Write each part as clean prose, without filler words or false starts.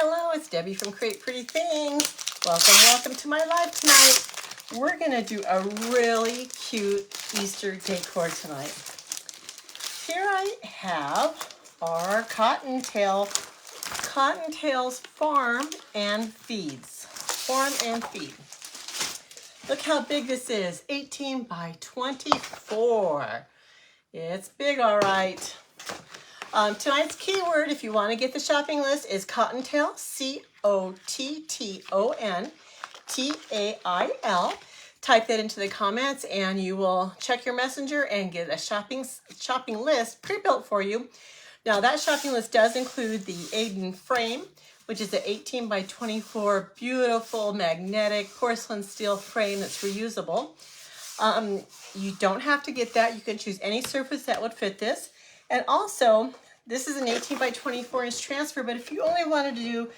Hello, it's Debbie from Create Pretty Things. Welcome to my live tonight. We're gonna do a really cute Easter decor tonight. Here I have our Cottontails Farm and Feeds. Farm and Feed. Look how big this is, 18 by 24. It's big, all right. Tonight's keyword, if you want to get the shopping list, is Cottontail, Cottontail. Type that into the comments and you will check your messenger and get a shopping list pre-built for you. Now that shopping list does include the Aiden frame, which is an 18 by 24 beautiful magnetic porcelain steel frame that's reusable. You don't have to get that. You can choose any surface that would fit this. And also, this is an 18 by 24 inch transfer, but if you only wanted to do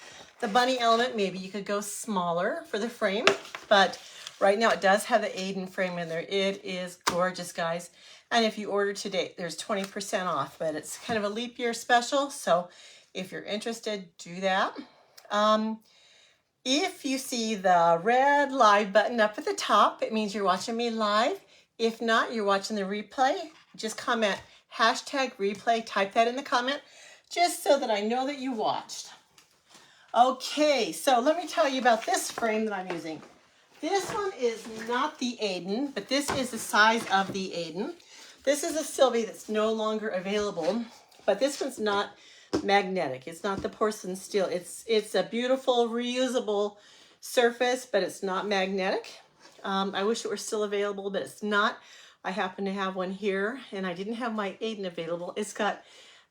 the bunny element, maybe you could go smaller for the frame. But right now it does have the Aiden frame in there. It is gorgeous, guys. And if you order today, there's 20% off, but it's kind of a leap year special. So if you're interested, do that. If you see the red live button up at the top, it means you're watching me live. If not, you're watching the replay. Just comment #replay, type that in the comment, just so that I know that you watched. Okay, so let me tell you about this frame that I'm using. This one is not the Aiden, but this is the size of the Aiden. This is a Sylvie that's no longer available, but this one's not magnetic. It's not the porcelain steel. It's a beautiful reusable surface, but it's not magnetic. I wish it were still available, but it's not. I happen to have one here, and I didn't have my Aiden available. It's got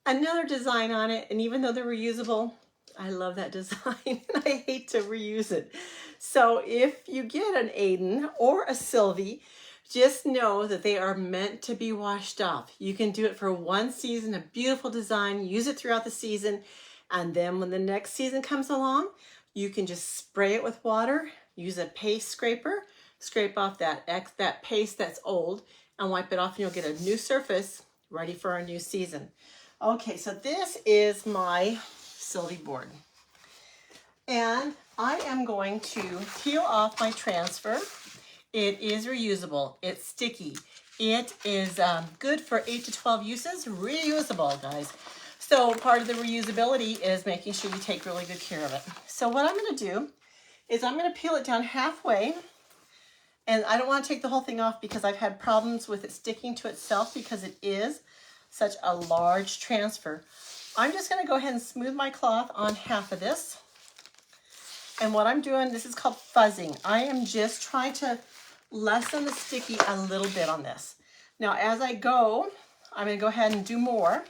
another design on it, and even though they're reusable, I love that design, and I hate to reuse it. So if you get an Aiden or a Sylvie, just know that they are meant to be washed off. You can do it for one season, a beautiful design, use it throughout the season, and then when the next season comes along, you can just spray it with water, use a paste scraper, scrape off that paste that's old, and wipe it off, and you'll get a new surface ready for our new season. Okay, so this is my Sylvie board. And I am going to peel off my transfer. It is reusable. It's sticky. It is good for 8 to 12 uses. Reusable, guys. So part of the reusability is making sure you take really good care of it. So what I'm going to do is I'm going to peel it down halfway. And I don't want to take the whole thing off because I've had problems with it sticking to itself because it is such a large transfer. I'm just going to go ahead and smooth my cloth on half of this. And what I'm doing, this is called fuzzing. I am just trying to lessen the sticky a little bit on this. Now, as I go, I'm going to go ahead and do more.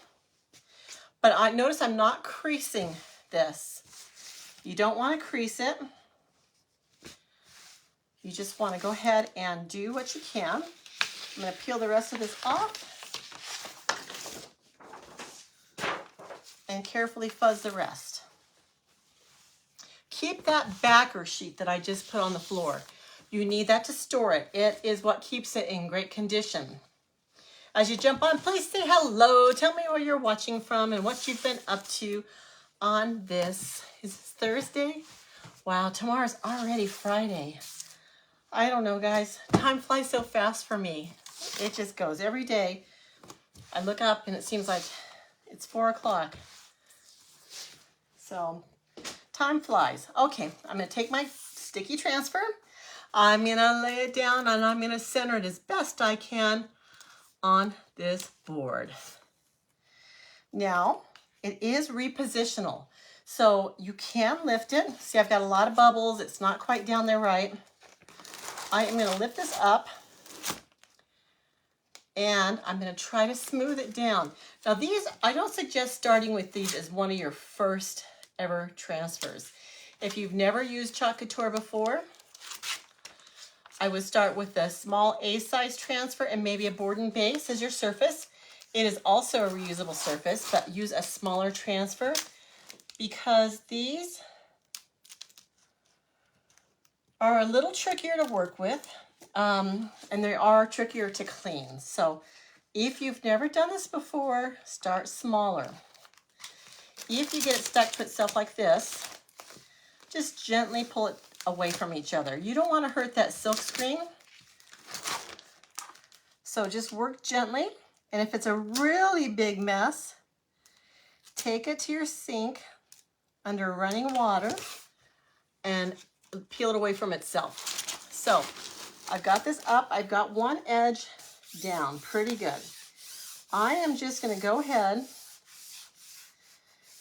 But I notice I'm not creasing this. You don't want to crease it. You just want to go ahead and do what you can. I'm going to peel the rest of this off and carefully fuzz the rest. Keep that backer sheet that I just put on the floor. You need that to store it. It is what keeps it in great condition. As you jump on, please say hello. Tell me where you're watching from and what you've been up to on this. Is this Thursday? Wow, tomorrow's already Friday. I don't know, guys. Time flies so fast for me. It just goes. Every day I look up and it seems like it's 4 o'clock. So time flies. Okay, I'm going to take my sticky transfer. I'm going to lay it down and I'm going to center it as best I can on this board. Now, it is repositional. So you can lift it. See, I've got a lot of bubbles. It's not quite down there right. I am going to lift this up and I'm going to try to smooth it down. Now these, I don't suggest starting with these as one of your first ever transfers. If you've never used Chalk Couture before, I would start with a small A-size transfer and maybe a board and base as your surface. It is also a reusable surface, but use a smaller transfer because these are a little trickier to work with, and they are trickier to clean. So if you've never done this before, start smaller. If you get it stuck to itself like this, just gently pull it away from each other. You don't want to hurt that silk screen. So just work gently. And if it's a really big mess, take it to your sink under running water and peel it away from itself. So I've got this up. I've got one edge down pretty good. I am just going to go ahead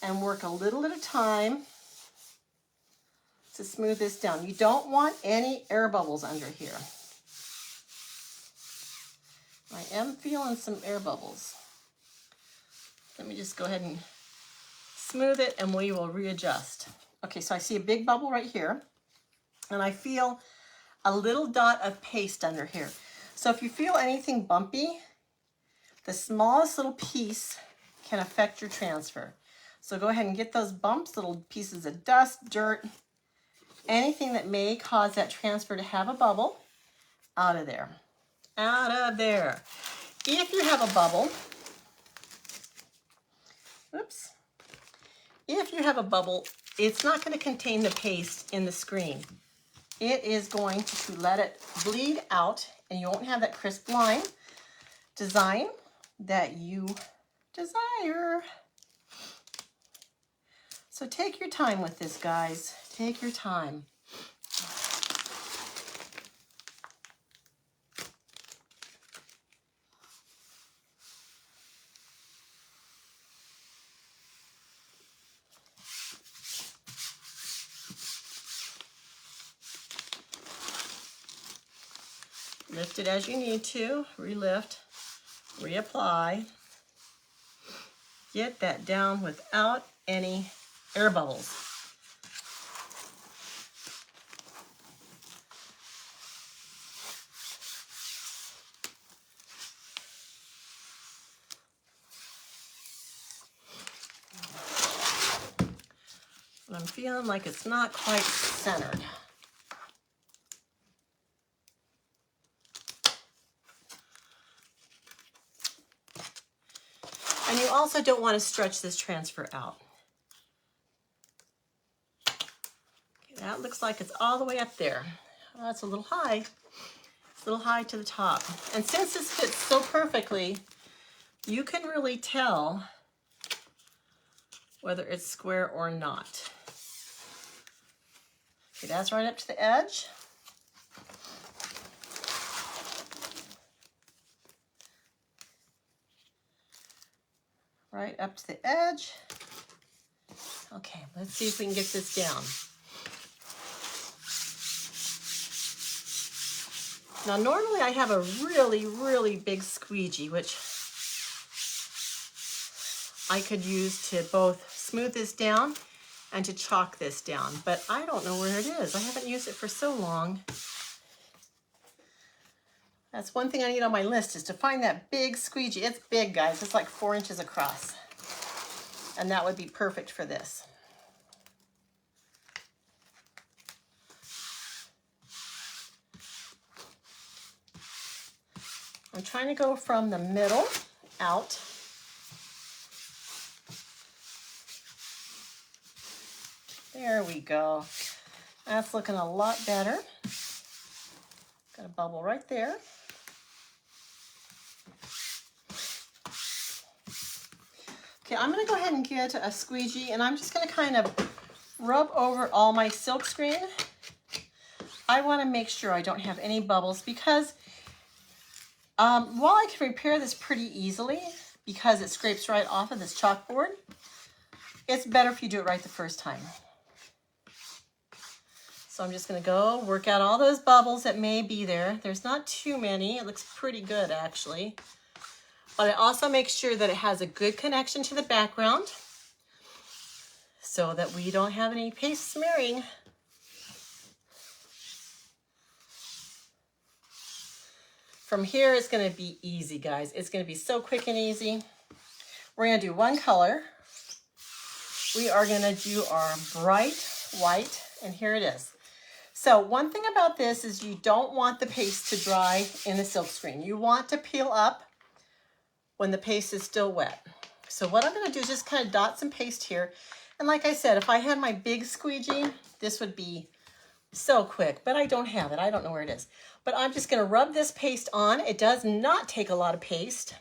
and work a little at a time to smooth this down. You don't want any air bubbles under here. I am feeling some air bubbles. Let me just go ahead and smooth it and we will readjust. Okay, so I see a big bubble right here and I feel a little dot of paste under here. So if you feel anything bumpy, the smallest little piece can affect your transfer. So go ahead and get those bumps, little pieces of dust, dirt, anything that may cause that transfer to have a bubble, out of there. Out of there. If you have a bubble, oops. If you have a bubble, it's not going to contain the paste in the screen. It is going to let it bleed out and you won't have that crisp line design that you desire. So take your time with this, guys. Take your time. Lift it as you need to, relift, reapply. Get that down without any air bubbles. I'm feeling like it's not quite centered. And you also don't want to stretch this transfer out. Okay, that looks like it's all the way up there. Well, that's a little high. It's a little high to the top. And since this fits so perfectly, you can really tell whether it's square or not. Okay, that's right up to the edge. Right up to the edge. Okay, let's see if we can get this down. Now, normally I have a really, really big squeegee, which I could use to both smooth this down and to chalk this down, but I don't know where it is. I haven't used it for so long. That's one thing I need on my list, is to find that big squeegee. It's big, guys. It's like 4 inches across. And that would be perfect for this. I'm trying to go from the middle out. There we go. That's looking a lot better. Got a bubble right there. Okay, I'm going to go ahead and get a squeegee and I'm just going to kind of rub over all my silk screen. I want to make sure I don't have any bubbles because while I can repair this pretty easily because it scrapes right off of this chalkboard, it's better if you do it right the first time. So I'm just going to go work out all those bubbles that may be there. There's not too many. It looks pretty good, actually. But I also make sure that it has a good connection to the background so that we don't have any paste smearing. From here, it's going to be easy, guys. It's going to be so quick and easy. We're going to do one color. We are going to do our bright white, and here it is. So one thing about this is you don't want the paste to dry in the silkscreen. You want to peel up when the paste is still wet. So what I'm going to do is just kind of dot some paste here. And like I said, if I had my big squeegee, this would be so quick, but I don't have it. I don't know where it is. But I'm just gonna rub this paste on. It does not take a lot of paste.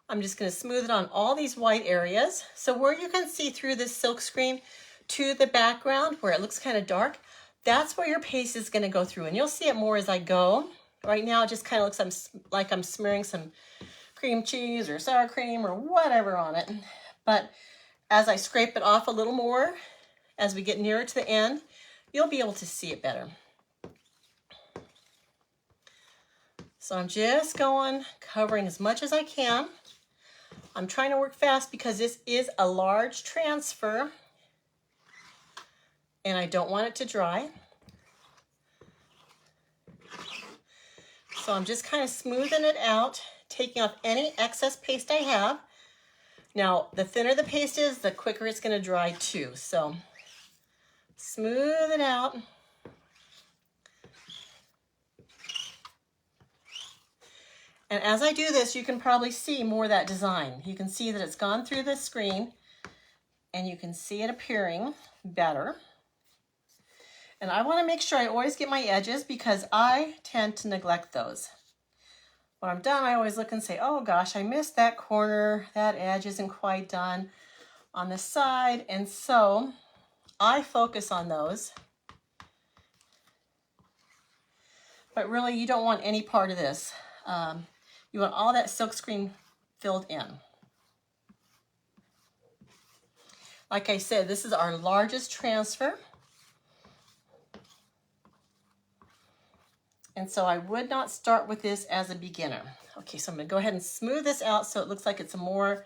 I'm just gonna smooth it on all these white areas. So where you can see through this silk screen to the background where it looks kind of dark, that's where your paste is gonna go through. And you'll see it more as I go. Right now, it just kind of looks like I'm smearing some cream cheese or sour cream or whatever on it. But as I scrape it off a little more, as we get nearer to the end, you'll be able to see it better. So I'm just going, covering as much as I can. I'm trying to work fast because this is a large transfer and I don't want it to dry. So I'm just kind of smoothing it out, taking off any excess paste I have. Now, the thinner the paste is, the quicker it's going to dry too. So smooth it out. And as I do this, you can probably see more of that design. You can see that it's gone through the screen and you can see it appearing better. And I want to make sure I always get my edges because I tend to neglect those. When I'm done, I always look and say, oh gosh, I missed that corner. That edge isn't quite done on the side. And so I focus on those. But really, you don't want any part of this. You want all that silk screen filled in. Like I said, this is our largest transfer. And so I would not start with this as a beginner. Okay, so I'm gonna go ahead and smooth this out so it looks like it's a more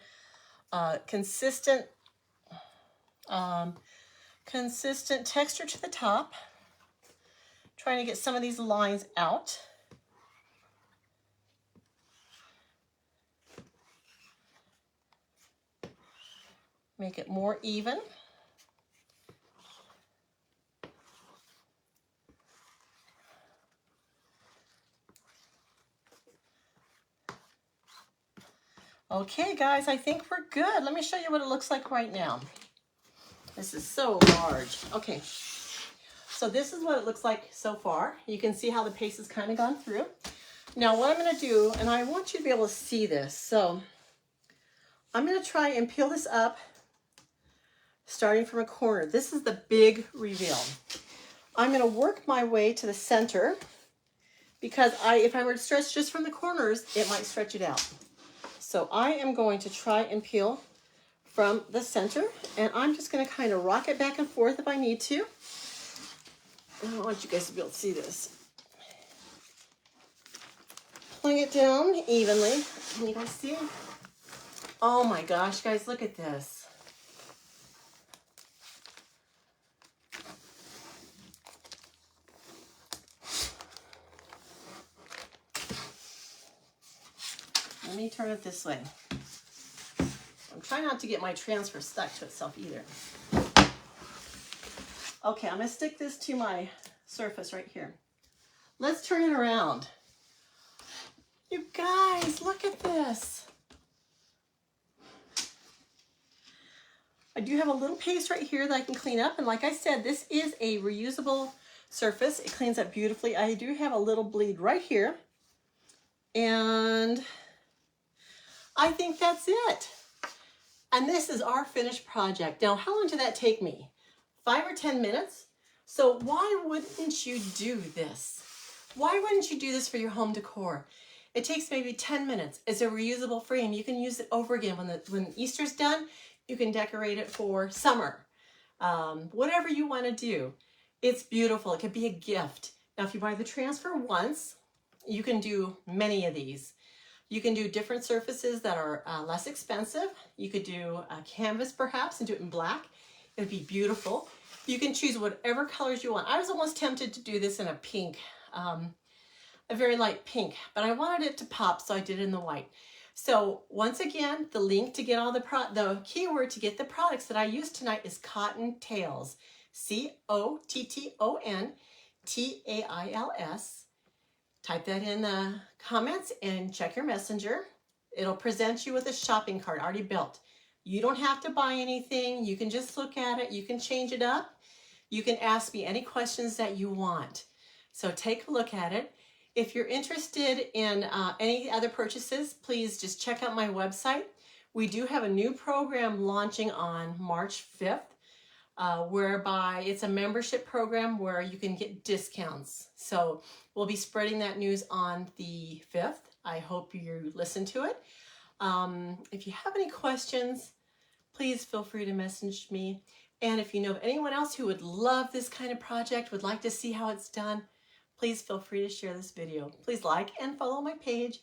consistent texture to the top. Trying to get some of these lines out. Make it more even. Okay, guys, I think we're good. Let me show you what it looks like right now. This is so large. Okay, so this is what it looks like so far. You can see how the paste has kind of gone through. Now, what I'm going to do, and I want you to be able to see this, so I'm going to try and peel this up, starting from a corner. This is the big reveal. I'm going to work my way to the center because if I were to stretch just from the corners, it might stretch it out. So I am going to try and peel from the center, and I'm just going to kind of rock it back and forth if I need to. I want you guys to be able to see this. Pulling it down evenly. Can you guys see? Oh my gosh, guys, look at this. Let me turn it this way. I'm trying not to get my transfer stuck to itself either. Okay, I'm going to stick this to my surface right here. Let's turn it around. You guys, look at this. I do have a little paste right here that I can clean up. And like I said, this is a reusable surface. It cleans up beautifully. I do have a little bleed right here. And I think that's it. And this is our finished project. Now, how long did that take me? 5 or 10 minutes? So why wouldn't you do this? Why wouldn't you do this for your home decor? It takes maybe 10 minutes. It's a reusable frame. You can use it over again. When Easter's done, you can decorate it for summer. Whatever you want to do. It's beautiful. It could be a gift. Now, if you buy the transfer once, you can do many of these. You can do different surfaces that are less expensive. You could do a canvas perhaps and do it in black. It would be beautiful. You can choose whatever colors you want. I was almost tempted to do this in a pink, a very light pink, but I wanted it to pop, so I did it in the white. So once again, the link to get all the keyword to get the products that I used tonight is Cottontails, Cottontails. Type that in the comments and check your messenger. It'll present you with a shopping cart already built. You don't have to buy anything. You can just look at it. You can change it up. You can ask me any questions that you want. So take a look at it. If you're interested in any other purchases, please just check out my website. We do have a new program launching on March 5th, whereby it's a membership program where you can get discounts. So we'll be spreading that news on the 5th. I hope you listen to it. If you have any questions, please feel free to message me. And if you know of anyone else who would love this kind of project, would like to see how it's done, please feel free to share this video. Please like and follow my page.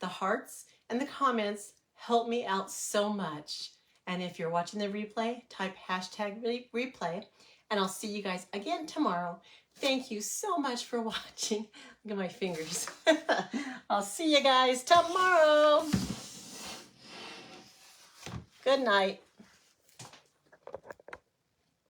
The hearts and the comments help me out so much. And if you're watching the replay, type #replay, and I'll see you guys again tomorrow. Thank you so much for watching. Look at my fingers. I'll see you guys tomorrow. Good night.